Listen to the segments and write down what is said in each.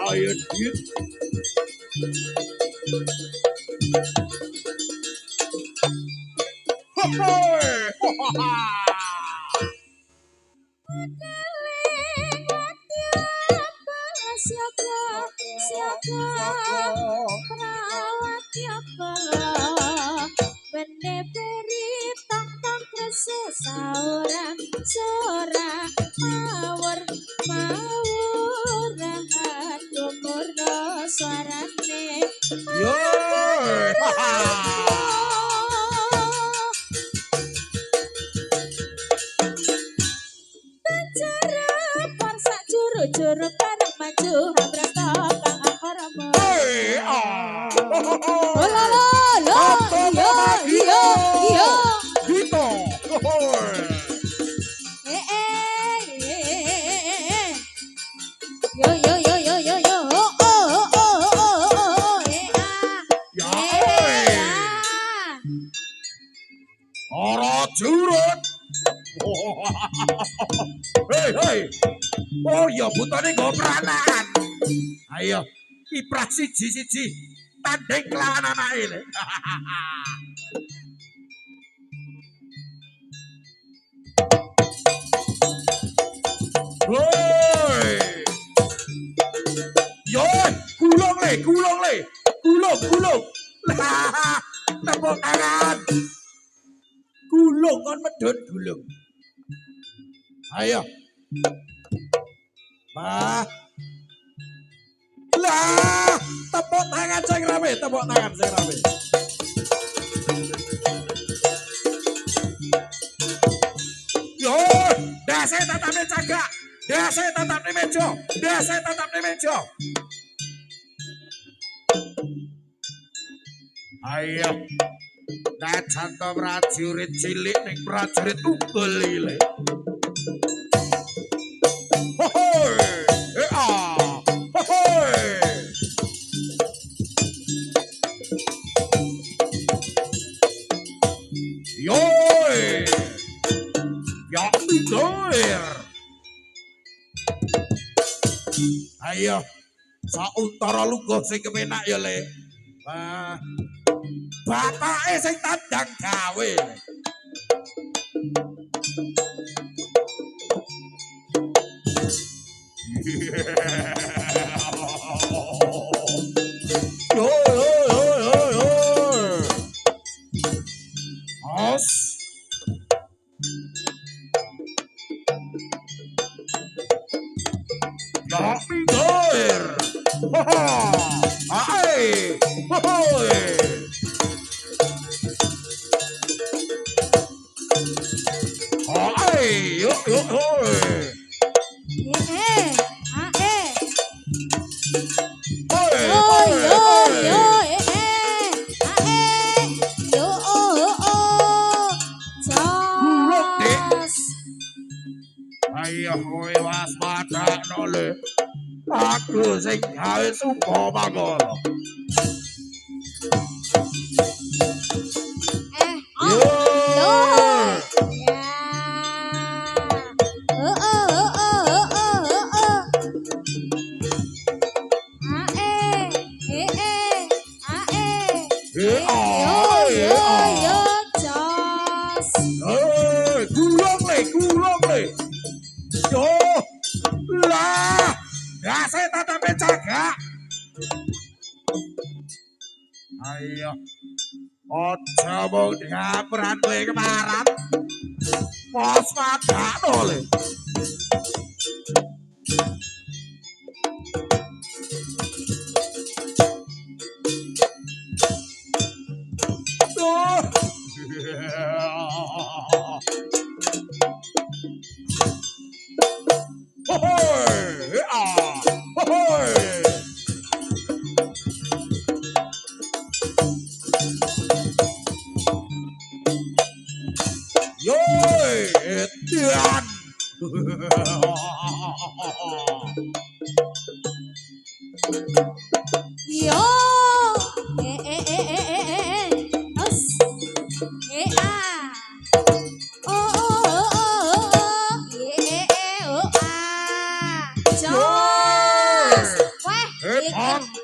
Ayo dit. Sauran sora mawur mawurahan gumurno suarane Yo. Bicara parsa juru-juru bareng maju hambrata kang akarama. Lo, iya. Gitu. Yo. Ora jurut. Hei. Oh ya butane nggo pranan. Ayo, kiprah siji-siji tanding kelawan anake le. Woi. Yo, gulung le. Gulung. Lah, tepuk tangan. Gulung kon medhot gulung. Ayo. Lah. Tepuk tangan sing rame. Yo, dase tatapne cagak. Dase tatapne meja. Ayo. Najan to prajurit cilik ning prajurit unggul iki le. Yoi. Ya midoir. Ayo, sauntara lugo sing kepenak ya le. Wah. Bapake sing tandang gawe. Yo. Os. Ya midoir. Hai. Yo. Ayo kowe waspadakno le. Aku sing gawe supa mangkono. Gulung le. Yo. Lah. Dase tatape cagak. Ayo. Ojo mung ngapran kowe kemaran. Pos padakno le. Yoi, Etian. Yo. Terus. Ah. Oh oh oh oh oh. Oh ah. Jos. Wah, Hebat. iki.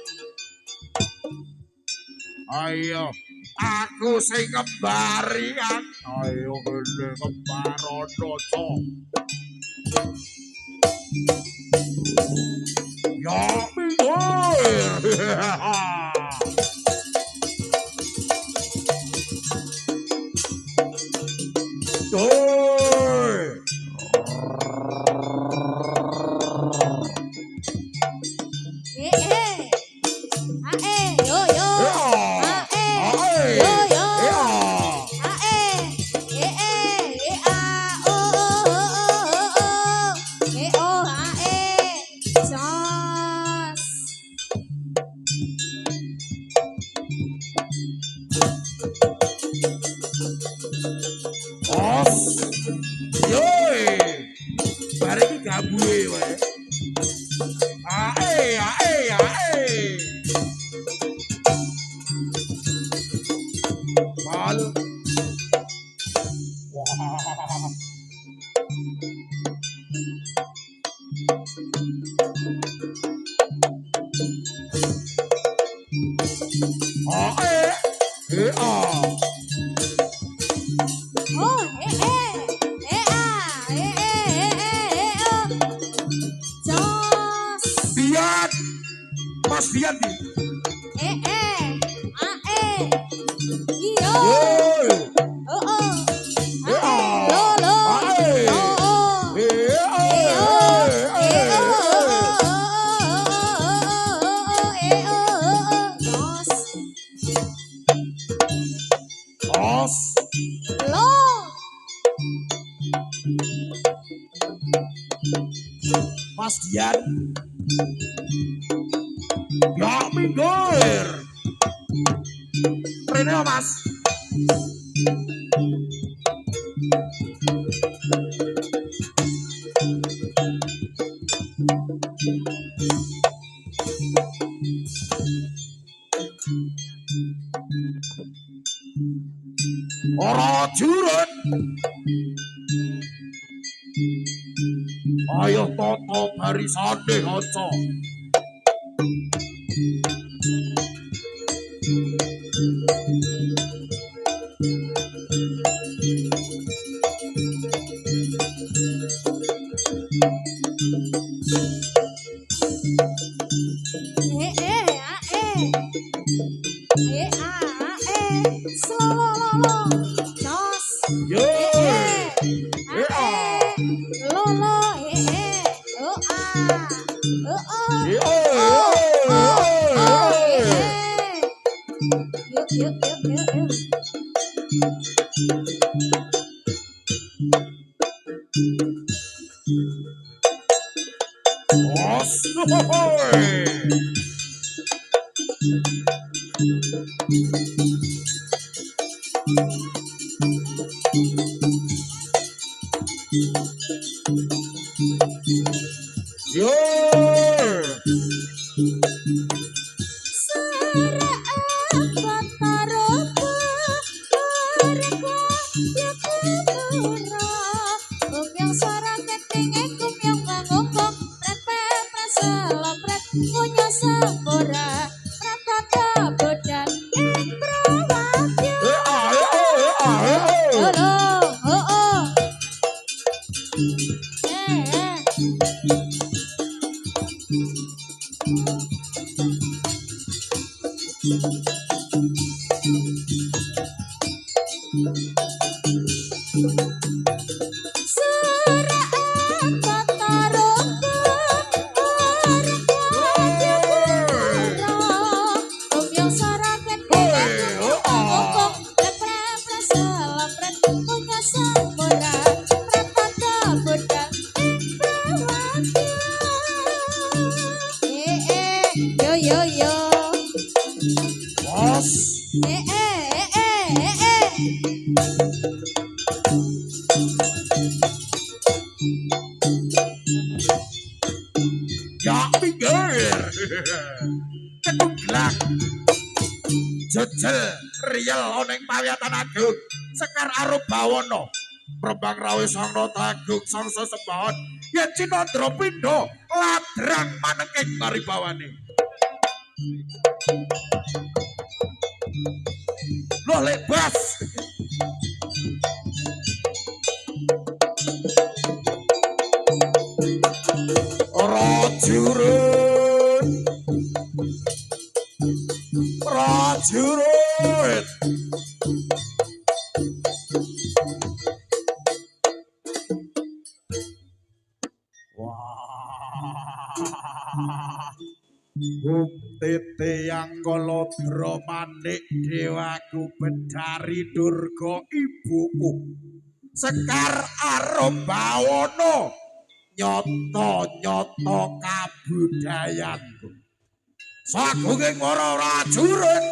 Ayo, aku sing kembarian. Ayo gede kembarono co. Ya minggir. Doi. Yo yo. Yo yo. Os. Yoi. Bareng iki gabuhe wae. Ae. Mal. Wah. Ah. Oh, Jos. Bian. Mas Bian nih. Iyo. Yoi. Oh, oh. Ah. Lo, lo. Ae. Oh, oh. Jos. Os. Lo. Mas Dian. Ya minggir. Rene Mas. Ora jurut. Ayo toto barisane kanca. Jos. Yo. Lo, lo. Oh, ah. Oh, oh. Yo. Yuk. Os. Yo. Punya sempurna, rata bodang, ya pinggir. Ketunggelang jejel riyel ana ing pawiyatan agung Sekar Arubawana Prembang rawe sang tagung sang sesembahan yen Cinandra pindha ladrang manengking paribawane. Loh lebas prajurit prajurit Tete yang kolodro manik dewaku bedari durga ibuku Sekar Arubawana nyoto-nyoto kabudayanku sagunging para prajurit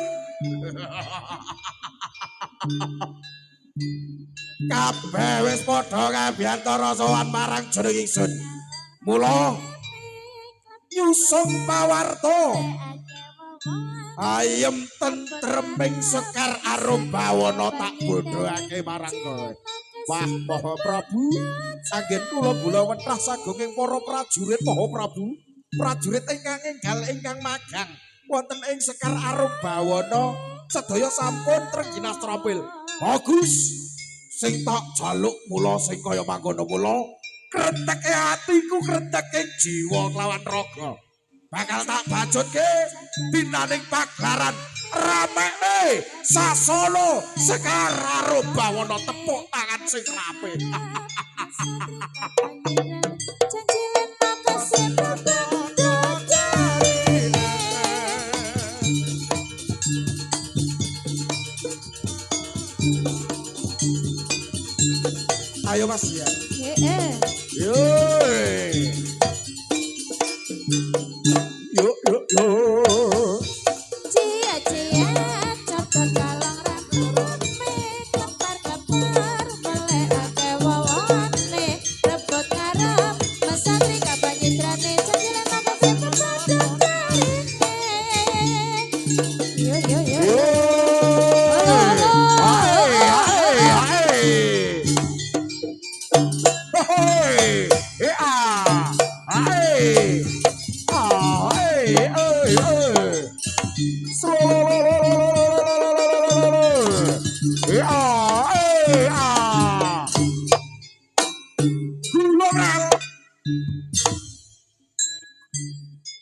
kabeh wis padha kabiyantara sowan marang jeneng ingsun mula nyusung pawarta ayem tentreming Sekar Arubawana tak bodhoake marang kowe. Wah Maha Prabu, anggen kula bola wentah sagunging para prajurit Maha Prabu. Prajurit ingkang enggal ingkang magang wonten ing Sekar Arubawana sedaya sampun trengginas trampil. Bagus. Sing tak jaluk mula sing kaya mangkono mula kreteke atiku kreteke jiwa lawan raga. Bakal tak bajutke dinaning pagelaran ramene Sasana Sekar Arubawana tepuk tangan sing rapi. Ayo Mas ya. Yo. Yo yo yo. Cia-cia coba kalong rame kepar-kepar melekake wawane rebut ngarep mesatri kabanyidrane cecilan apa sing padha yo yo yo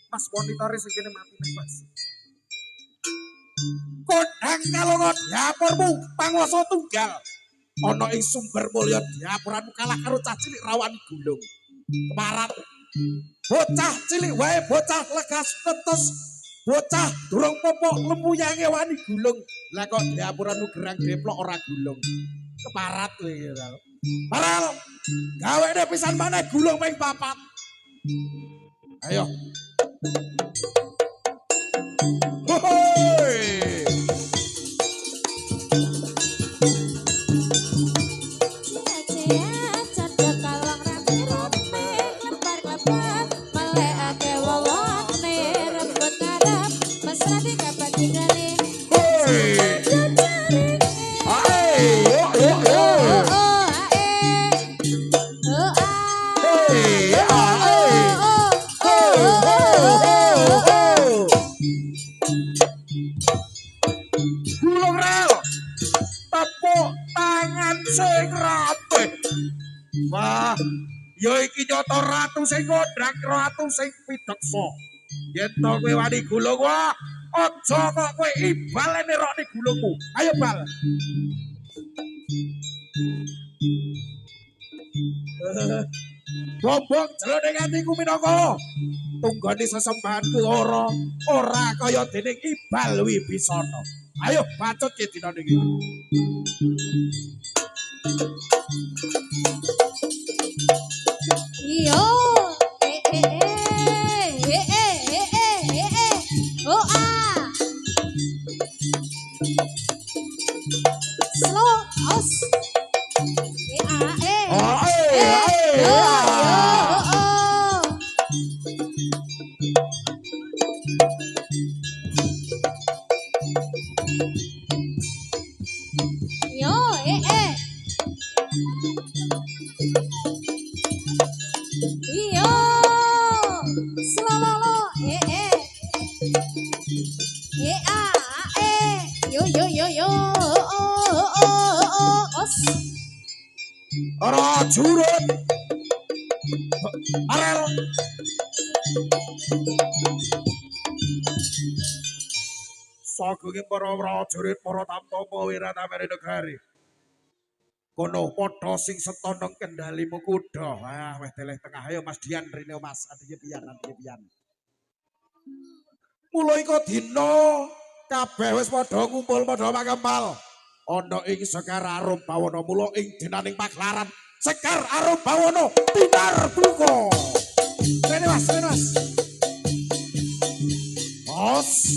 Mas monitore sing kene mati nek Mas. Kodhang kalongo dapurmu panguwasa tunggal. Ana ing sumber mulya diapuranmu kalah karo cah cilik rawani gulung. Kemarat bocah cilik wae bocah legas tetes. Bocah durung popok lempuyange wani gulung. Lah kok diapuranmu gerang deplok ora gulung. Keparat kowe ya. Paral gawene pisan maneh gulung ping 4. Ayo. Hoi. cia-cia coba kalong rame kepar-kepar melekake wawane rebut ngarep mesrati kabanyidrane Wah, ya iki nyata ratu sing godhang ratu sing pidheksa. Yen to kowe wani gulung wah, aja kok kowe ibal nerokne gulungmu. Ayo bal. Bobok jroning atiku minangka tunggone sesembahanku ora kaya dening Ibal Wibisana. Ayo bacutke dina niki. Yo, oh ah, slow os, yo, yo, oh. prajurit Arel sagunging para prajurit para tamtama wiratama negari kono padha sing setana kendalimu kuda wis deleh tengah ayo Mas Dian rene Mas adike pian mulai kok dina kabeh wis padha ngumpul padha makempal ana ing Sekar Arum Bawana mula ing dinaning pagelaran Sekar Arum Bawana tinar buka rene Mas Os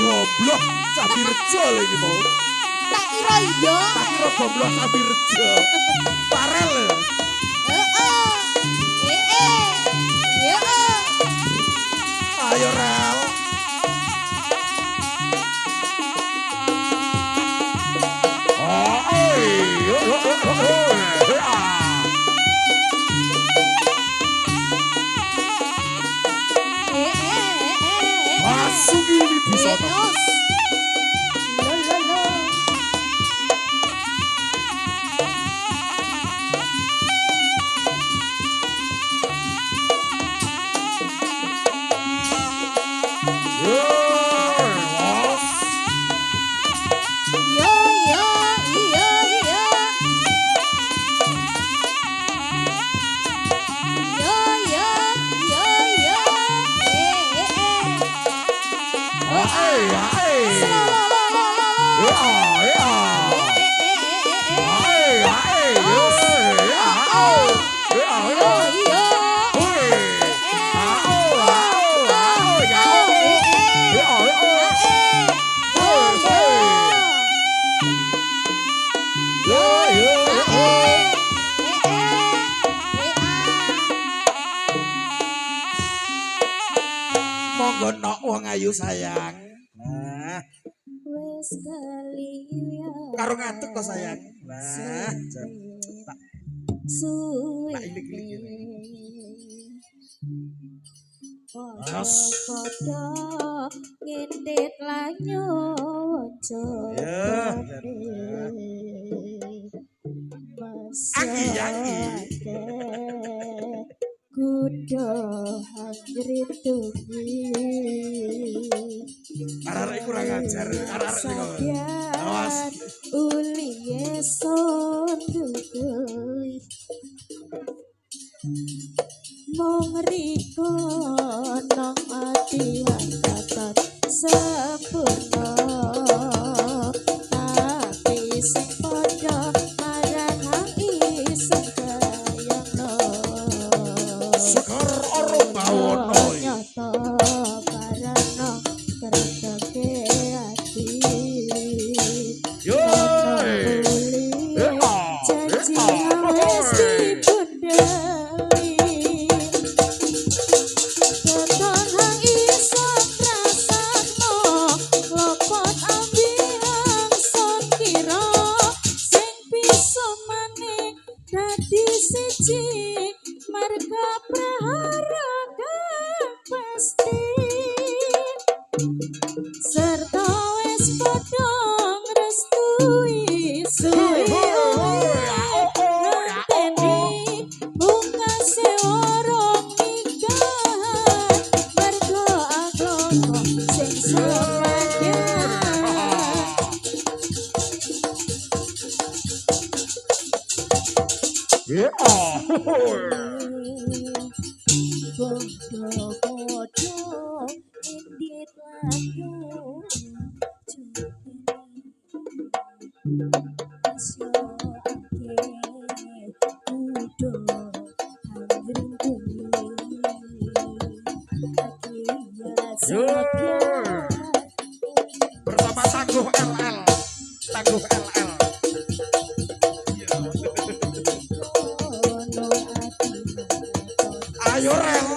goblok Sabirjo lagi mau. Tak kira iya. Tak kira goblok Sabirjo. Parel. Ayo Rel. Masuk ini bisa terus. Monggo nok wong ayu sayang. Nah. Wes kali karo ngantuk to sayang. Nah, tak ilik-ilik. Podo ngintit lanyo ya. Aki. Kudo hangrit tuwi arek kurang ajar arek iki awas uli son dukuy mong riko nang ati watatat sempurna tapi sing padha marang iseng kayangno Sekar Arum Bawana nyata barana kerteke ati yo janji wis dipundheli tetanang iso rasakno lopot ambiang son kira sing bisa maneh dadi siji marga prahara pasti Bodo-bodo indit layu asyo ake kudo hangring kumi ake ya Bersama Tangguh LL. Tangguh LL. Ayo rel.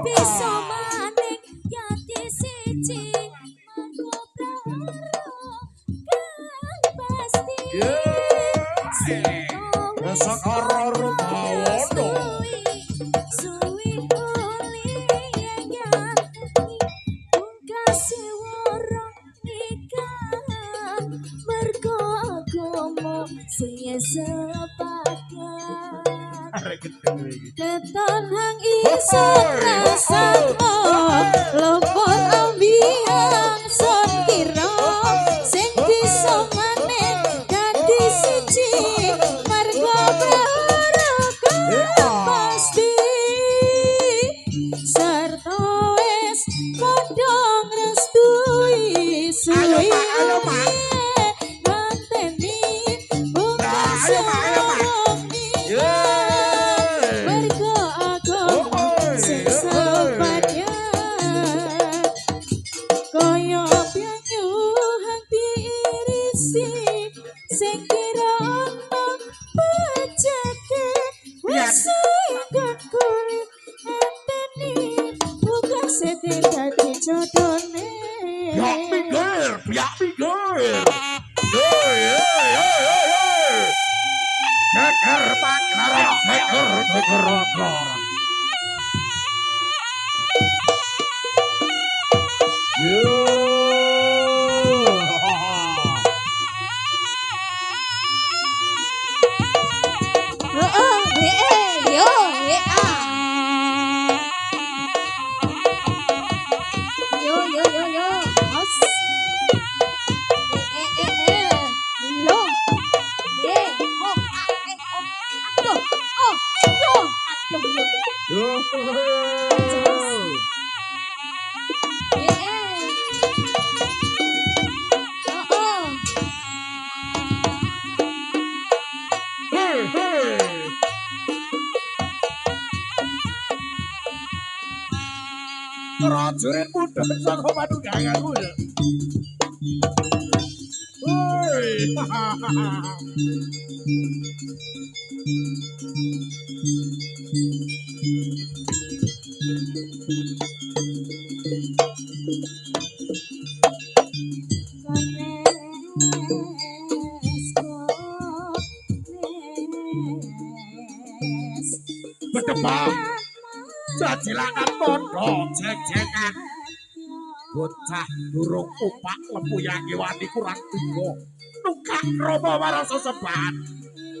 Bisa maning yati siji mangko prahara kan pasti Besok horor bawono. suwi uli yang kasih warang ikan mergo agama sing sepakat keton hang iso rasakno lopot ambiang son kira sing bisa maneh dadi siji marga prahara pasti sarta wis padha ngrestui suwi nganteni mergo agama sing sepakat kaya banyu hati irisi sing kira ana peceke wis ingkang kulit enteni bukan sedih dadi jodone Biak minggir. Geger pagelaran, geger rocker. Prajurit muda saka Panungganganmu ya. Woi. Bedebang jajilangan podo jek-jekan bocah durung upak lempuyangi wani kurang tiga nukak romo marasa sebat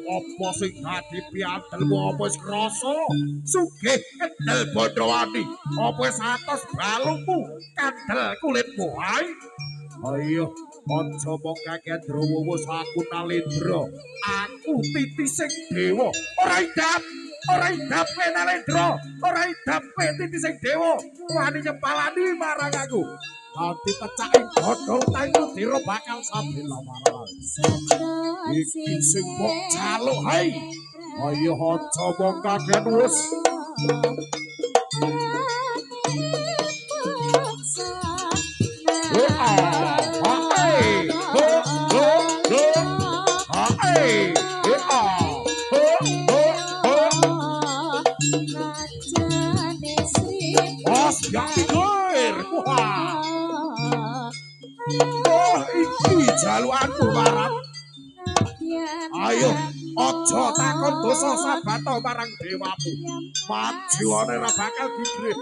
apa sing dadi piantelmu apa wis krasa sugih kendel bodo wani apa wis atos balungmu kandel kulitmu hai ayo aja mung kakek drowo aku Nalendra aku titi sing dewa ora idap Nalendra ora idap titi sing dewa wani nyepalani marang aku nanti pecaking godhong tangu dira bakal sambil lamaran iki sing mbok jaluk hai ayo aja mung kakek wis Jaluanku barat Ayo, aja takon dosa sabata marang dewamu. Maju ora bakal digre.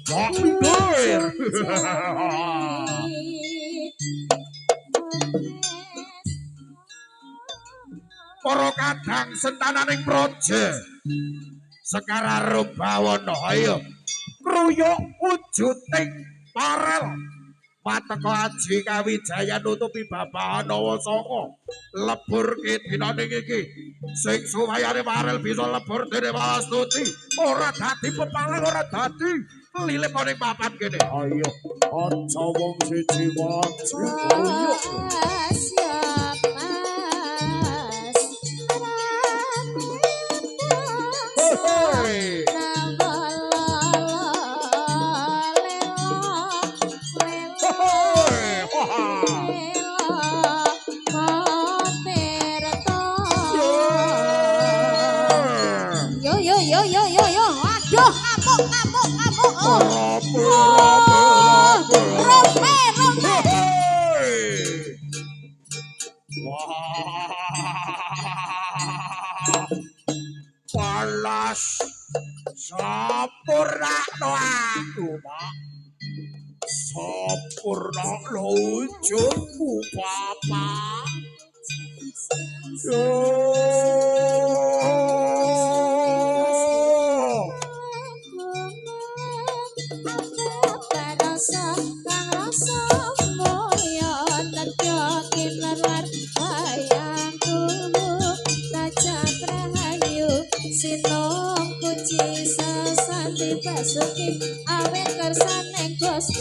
Kok pinggir. Para kadang sentananing proje Sekar Arubawana ayo kruyuk wujuding parel Mateka Aji Kawijayan nutupi babahan Nawasaka lebur dinaning iki sing sumayane parel bisa lebur dene Mastuti ora dadi pepalang ora dadi lilip ning papan kene ayo aja wong siji maju kruyuk Palas sampurna aku Pak sampurna wujudku Bapak Sinong kuci sesati basuki awet kersane Gusti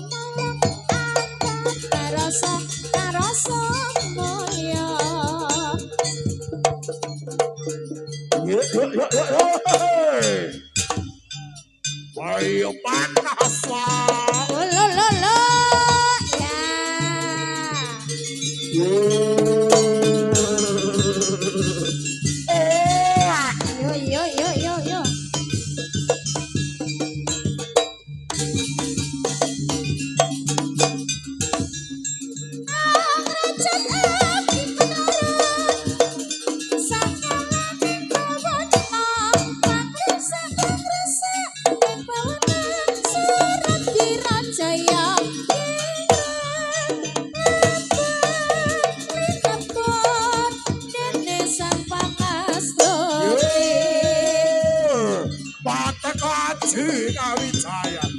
malang narasa moyo ayo panas lo ya yo Mateka Aji Kawijayan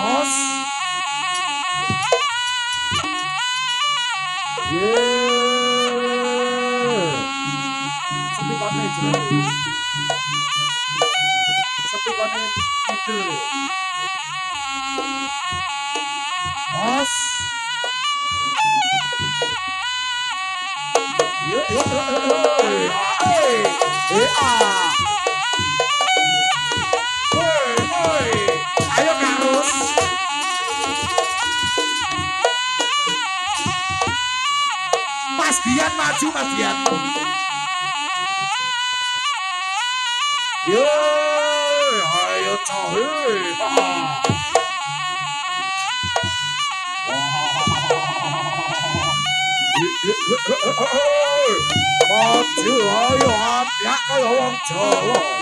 Os Bos. Yo yo ah. Hoi. Ayo Karus. Mas Dian maju Mas Dian. Yo, ayo coy. Maju ayo amplak kaya wong Jawa.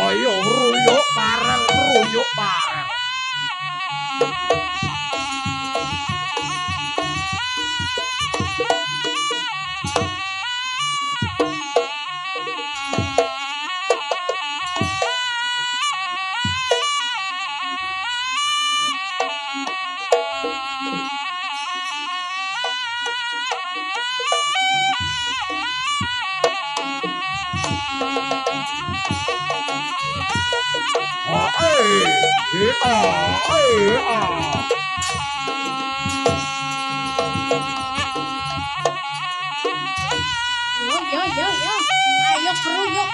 Ayo ruyuk bareng, ruyuk bareng. Yo. Ayo keruyuk.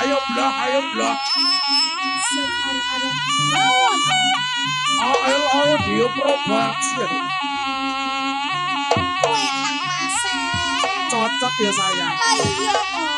Ayo blok. Sekar arep bawon. Ayo dia production. Kowe tak mase. Cocok ya sayang. Lah iya kok.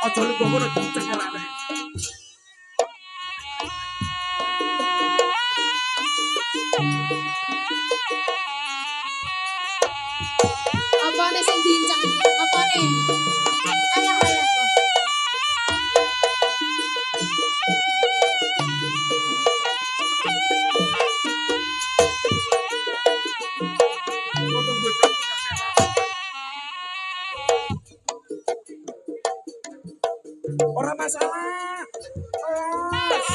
Aja lu ngono dicekelane. Apane sing diincang? Apane? Ayo. Ora masalah. Terus.